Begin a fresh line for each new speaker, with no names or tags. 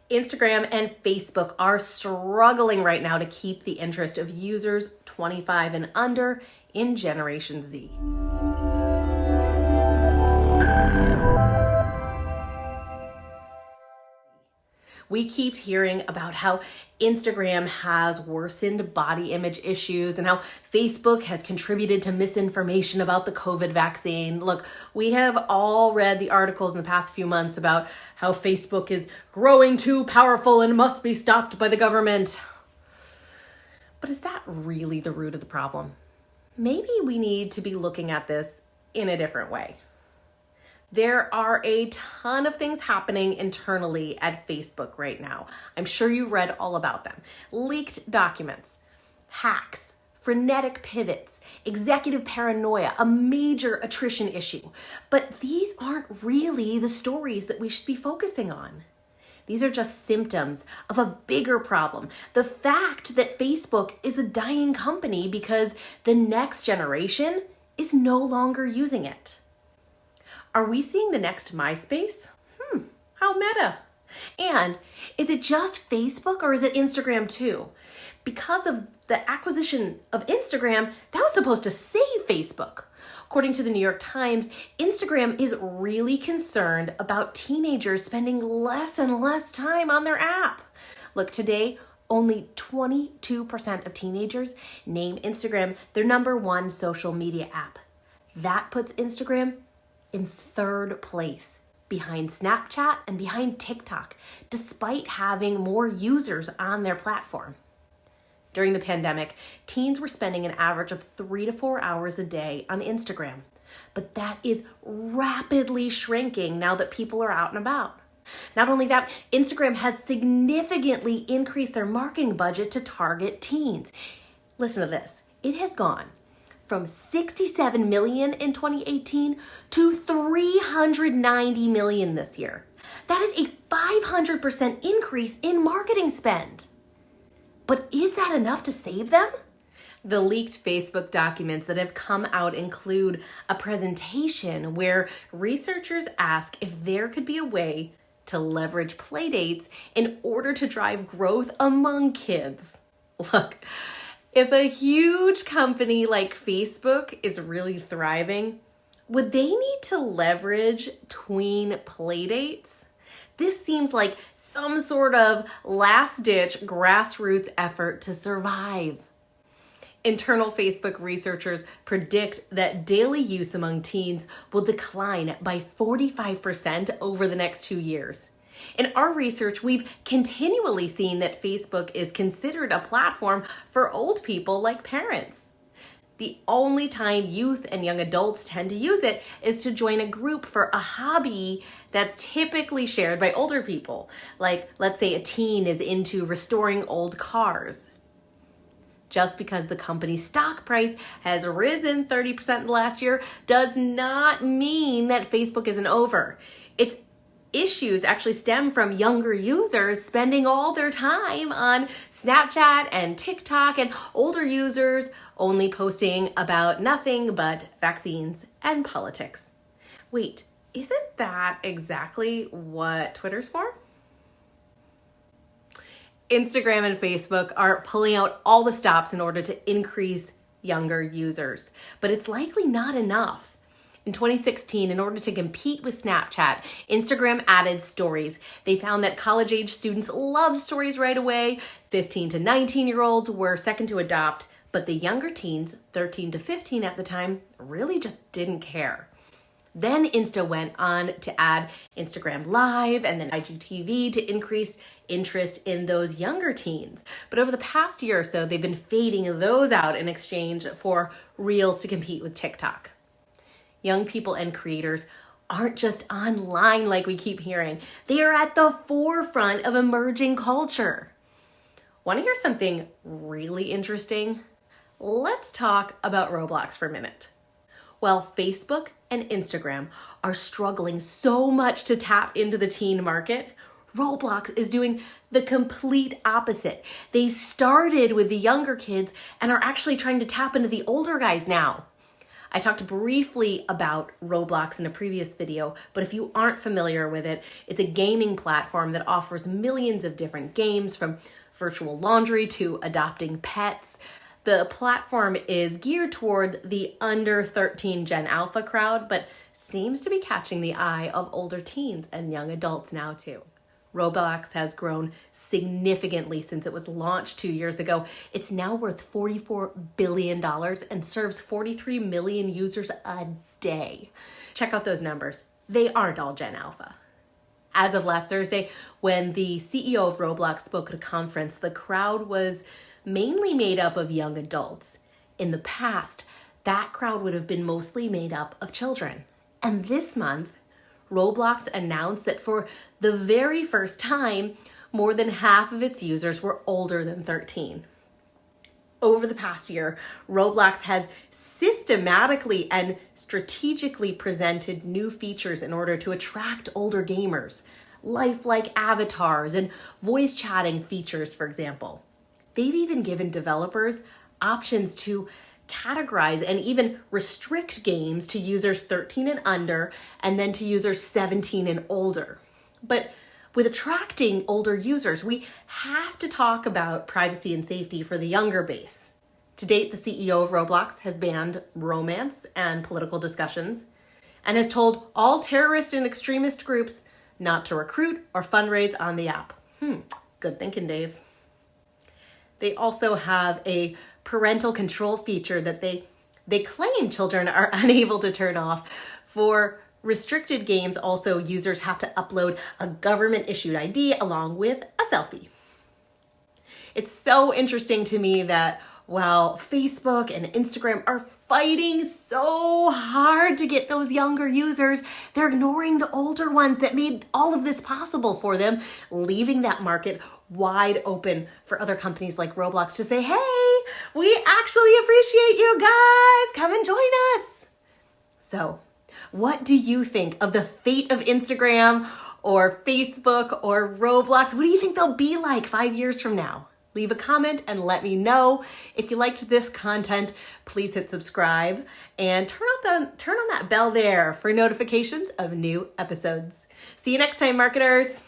Instagram and Facebook are struggling right now to keep the interest of users 25 and under in Generation Z. We keep hearing about how Instagram has worsened body image issues and how Facebook has contributed to misinformation about the COVID vaccine. Look, we have all read the articles in the past few months about how Facebook is growing too powerful and must be stopped by the government. But is that really the root of the problem? Maybe we need to be looking at this in a different way. There are a ton of things happening internally at Facebook right now. I'm sure you've read all about them. Leaked documents, hacks, frenetic pivots, executive paranoia, a major attrition issue. But these aren't really the stories that we should be focusing on. These are just symptoms of a bigger problem. The fact that Facebook is a dying company because the next generation is no longer using it. Are we seeing the next MySpace? How meta. And is it just Facebook or is it Instagram too? Because of the acquisition of Instagram, that was supposed to save Facebook. According to the New York Times, Instagram is really concerned about teenagers spending less and less time on their app. Look, today, only 22% of teenagers name Instagram their number one social media app. That puts Instagram in third place behind Snapchat and behind TikTok, despite having more users on their platform. During the pandemic, teens were spending an average of 3 to 4 hours a day on Instagram, but that is rapidly shrinking now that people are out and about. Not only that, Instagram has significantly increased their marketing budget to target teens. Listen to this. It has gone from 67 million in 2018 to 390 million this year. That is a 500% increase in marketing spend. But is that enough to save them? The leaked Facebook documents that have come out include a presentation where researchers ask if there could be a way to leverage playdates in order to drive growth among kids. Look, if a huge company like Facebook is really thriving, would they need to leverage tween playdates? This seems like some sort of last-ditch grassroots effort to survive. Internal Facebook researchers predict that daily use among teens will decline by 45% over the next 2 years. In our research, we've continually seen that Facebook is considered a platform for old people like parents. The only time youth and young adults tend to use it is to join a group for a hobby that's typically shared by older people. Like, let's say a teen is into restoring old cars. Just because the company's stock price has risen 30% in the last year does not mean that Facebook isn't over. Its issues actually stem from younger users spending all their time on Snapchat and TikTok, and older users only posting about nothing but vaccines and politics. Wait, isn't that exactly what Twitter's for? Instagram and Facebook are pulling out all the stops in order to increase younger users, but it's likely not enough. In 2016, in order to compete with Snapchat, Instagram added stories. They found that college-age students loved stories right away. 15 to 19-year-olds were second to adopt, but the younger teens, 13 to 15 at the time, really just didn't care. Then Insta went on to add Instagram Live and then IGTV to increase interest in those younger teens. But over the past year or so, they've been fading those out in exchange for Reels to compete with TikTok. Young people and creators aren't just online like we keep hearing. They are at the forefront of emerging culture. Want to hear something really interesting? Let's talk about Roblox for a minute. While Facebook and Instagram are struggling so much to tap into the teen market, Roblox is doing the complete opposite. They started with the younger kids and are actually trying to tap into the older guys now. I talked briefly about Roblox in a previous video, but if you aren't familiar with it, it's a gaming platform that offers millions of different games, from virtual laundry to adopting pets. The platform is geared toward the under 13 Gen Alpha crowd, but seems to be catching the eye of older teens and young adults now too. Roblox has grown significantly since it was launched 2 years ago. It's now worth $44 billion and serves 43 million users a day. Check out those numbers. They aren't all Gen Alpha. As of last Thursday, when the CEO of Roblox spoke at a conference, the crowd was mainly made up of young adults. In the past, that crowd would have been mostly made up of children. And this month, Roblox announced that for the very first time, more than half of its users were older than 13. Over the past year, Roblox has systematically and strategically presented new features in order to attract older gamers, lifelike avatars and voice chatting features, for example. They've even given developers options to categorize and even restrict games to users 13 and under, and then to users 17 and older. But with attracting older users, we have to talk about privacy and safety for the younger base. To date, the CEO of Roblox has banned romance and political discussions and has told all terrorist and extremist groups not to recruit or fundraise on the app. Good thinking, Dave. They also have a parental control feature that they claim children are unable to turn off. For restricted games, also, users have to upload a government-issued ID along with a selfie. It's so interesting to me that while Facebook and Instagram are fighting so hard to get those younger users, they're ignoring the older ones that made all of this possible for them, leaving that market wide open for other companies like Roblox to say, hey, we actually appreciate you guys. Come and join us. So, what do you think of the fate of Instagram or Facebook or Roblox? What do you think they'll be like 5 years from now? Leave a comment and let me know. If you liked this content, please hit subscribe and turn on that bell there for notifications of new episodes. See you next time, marketers.